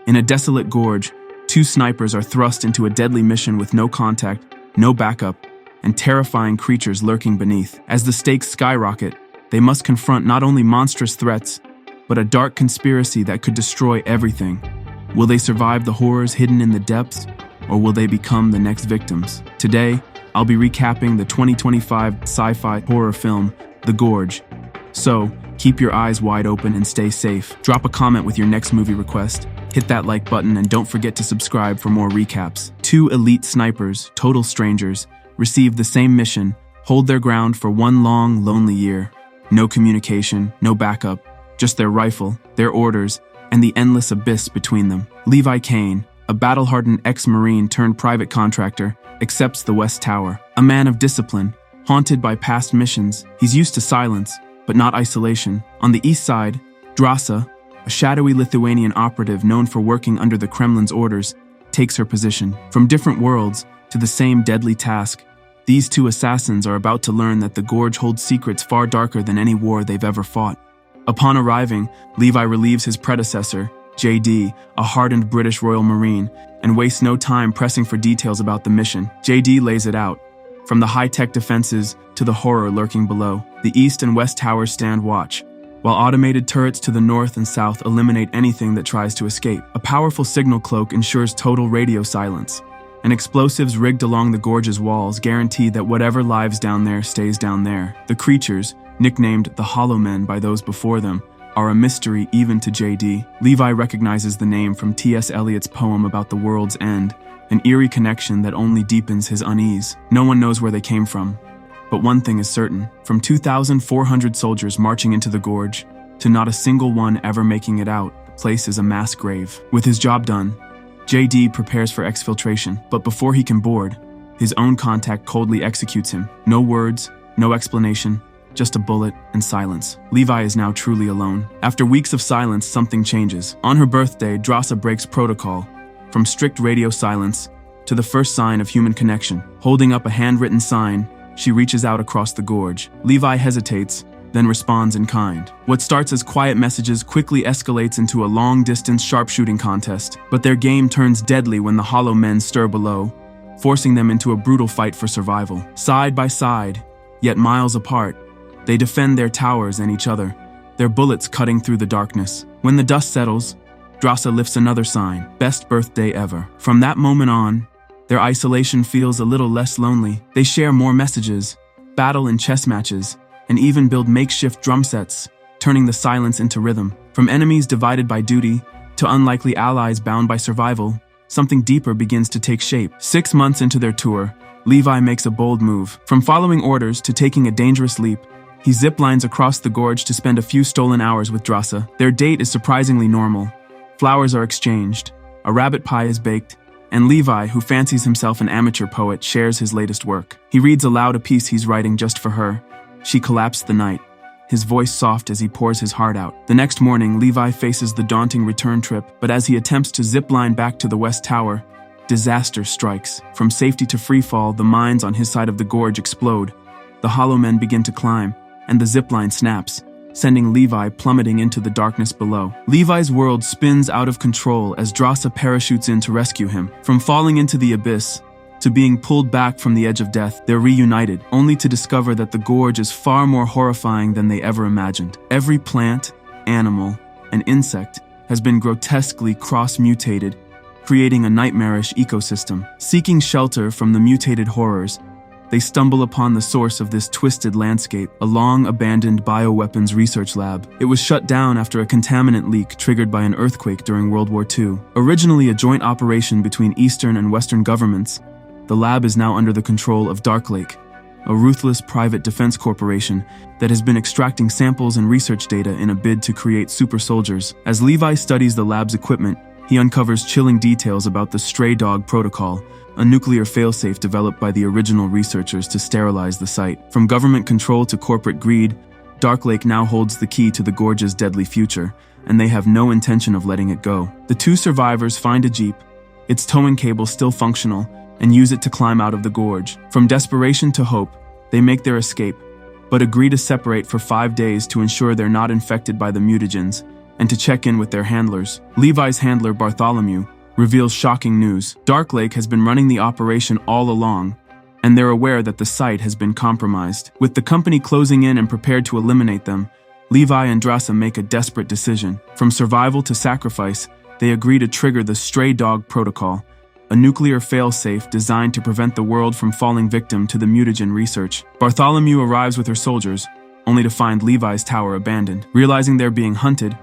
In a desolate gorge, two snipers are thrust into a deadly mission with no contact, no backup, and terrifying creatures lurking beneath. As the stakes skyrocket, they must confront not only monstrous threats, but a dark conspiracy that could destroy everything. Will they survive the horrors hidden in the depths, or will they become the next victims? Today, I'll be recapping the 2025 sci-fi horror film, The Gorge. So, keep your eyes wide open and stay safe. Drop a comment with your next movie request, hit that like button, and don't forget to subscribe for more recaps. Two elite snipers, total strangers, receive the same mission, hold their ground for one long, lonely year. No communication, no backup, just their rifle, their orders, and the endless abyss between them. Levi Kane, a battle-hardened ex-Marine turned private contractor, accepts the West Tower. A man of discipline, haunted by past missions, he's used to silence, but not isolation. On the east side, Drasa, a shadowy Lithuanian operative known for working under the Kremlin's orders, takes her position. From different worlds to the same deadly task, these two assassins are about to learn that the Gorge holds secrets far darker than any war they've ever fought. Upon arriving, Levi relieves his predecessor, JD, a hardened British Royal Marine, and wastes no time pressing for details about the mission. JD lays it out. From the high-tech defenses to the horror lurking below, the east and west towers stand watch, while automated turrets to the north and south eliminate anything that tries to escape. A powerful signal cloak ensures total radio silence, and explosives rigged along the gorge's walls guarantee that whatever lives down there stays down there. The creatures, nicknamed the Hollow Men by those before them, are a mystery even to JD. Levi recognizes the name from T.S. Eliot's poem about the world's end, an eerie connection that only deepens his unease. No one knows where they came from, but one thing is certain. From 2,400 soldiers marching into the gorge, to not a single one ever making it out, the place is a mass grave. With his job done, JD prepares for exfiltration, but before he can board, his own contact coldly executes him. No words, no explanation, just a bullet and silence. Levi is now truly alone. After weeks of silence, something changes. On her birthday, Drasa breaks protocol, from strict radio silence to the first sign of human connection. Holding up a handwritten sign, she reaches out across the gorge. Levi hesitates, then responds in kind. What starts as quiet messages quickly escalates into a long-distance sharpshooting contest, but their game turns deadly when the Hollow Men stir below, forcing them into a brutal fight for survival. Side by side, yet miles apart, they defend their towers and each other, their bullets cutting through the darkness. When the dust settles, Drasa lifts another sign, best birthday ever. From that moment on, their isolation feels a little less lonely. They share more messages, battle in chess matches, and even build makeshift drum sets, turning the silence into rhythm. From enemies divided by duty to unlikely allies bound by survival, something deeper begins to take shape. 6 months into their tour, Levi makes a bold move. From following orders to taking a dangerous leap, he ziplines across the gorge to spend a few stolen hours with Drasa. Their date is surprisingly normal. Flowers are exchanged, a rabbit pie is baked, and Levi, who fancies himself an amateur poet, shares his latest work. He reads aloud a piece he's writing just for her. She collapsed the night, his voice soft as he pours his heart out. The next morning, Levi faces the daunting return trip, but as he attempts to zipline back to the West Tower, disaster strikes. From safety to freefall, the mines on his side of the gorge explode. The Hollow Men begin to climb, and the zipline snaps, sending Levi plummeting into the darkness below. Levi's world spins out of control as Drasa parachutes in to rescue him. From falling into the abyss to being pulled back from the edge of death, they're reunited, only to discover that the gorge is far more horrifying than they ever imagined. Every plant, animal, and insect has been grotesquely cross-mutated, creating a nightmarish ecosystem. Seeking shelter from the mutated horrors, they stumble upon the source of this twisted landscape, a long-abandoned bioweapons research lab. It was shut down after a contaminant leak triggered by an earthquake during World War II. Originally a joint operation between Eastern and Western governments, the lab is now under the control of Darklake, a ruthless private defense corporation that has been extracting samples and research data in a bid to create super soldiers. As Levi studies the lab's equipment, he uncovers chilling details about the Stray Dog Protocol, a nuclear failsafe developed by the original researchers to sterilize the site. From government control to corporate greed, Darklake now holds the key to the Gorge's deadly future, and they have no intention of letting it go. The two survivors find a jeep, its towing cable still functional, and use it to climb out of the gorge. From desperation to hope, they make their escape, but agree to separate for 5 days to ensure they're not infected by the mutagens and to check in with their handlers. Levi's handler, Bartholomew, reveals shocking news. Dark Lake has been running the operation all along, and they're aware that the site has been compromised. With the company closing in and prepared to eliminate them, Levi and Drasa make a desperate decision. From survival to sacrifice, they agree to trigger the Stray Dog Protocol, a nuclear failsafe designed to prevent the world from falling victim to the mutagen research. Bartholomew arrives with her soldiers, only to find Levi's tower abandoned. Realizing they're being hunted,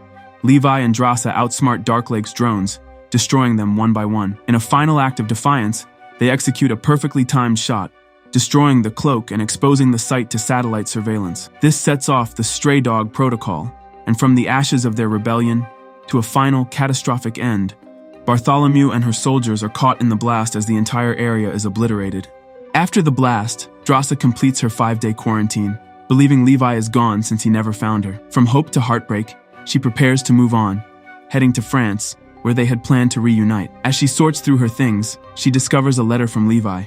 Levi and Drasa outsmart Dark Lake's drones, destroying them one by one. In a final act of defiance, they execute a perfectly timed shot, destroying the cloak and exposing the site to satellite surveillance. This sets off the Stray Dog Protocol, and from the ashes of their rebellion to a final catastrophic end, Bartholomew and her soldiers are caught in the blast as the entire area is obliterated. After the blast, Drasa completes her 5-day quarantine, believing Levi is gone since he never found her. From hope to heartbreak, she prepares to move on, heading to France, where they had planned to reunite. As she sorts through her things, she discovers a letter from Levi,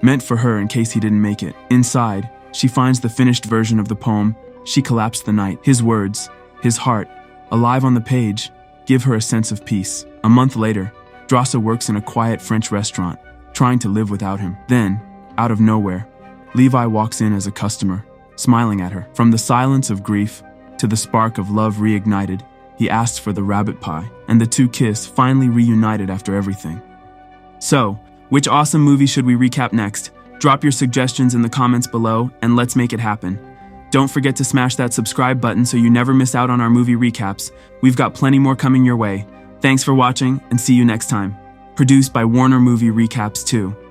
meant for her in case he didn't make it. Inside, she finds the finished version of the poem, She Collapsed the Night. His words, his heart, alive on the page, give her a sense of peace. A month later, Drasa works in a quiet French restaurant, trying to live without him. Then, out of nowhere, Levi walks in as a customer, smiling at her. From the silence of grief to the spark of love reignited, he asks for the rabbit pie, and the two kiss, finally reunited after everything. So, which awesome movie should we recap next? Drop your suggestions in the comments below, and let's make it happen. Don't forget to smash that subscribe button so you never miss out on our movie recaps. We've got plenty more coming your way. Thanks for watching, and see you next time. Produced by Warner Movie Recaps 2.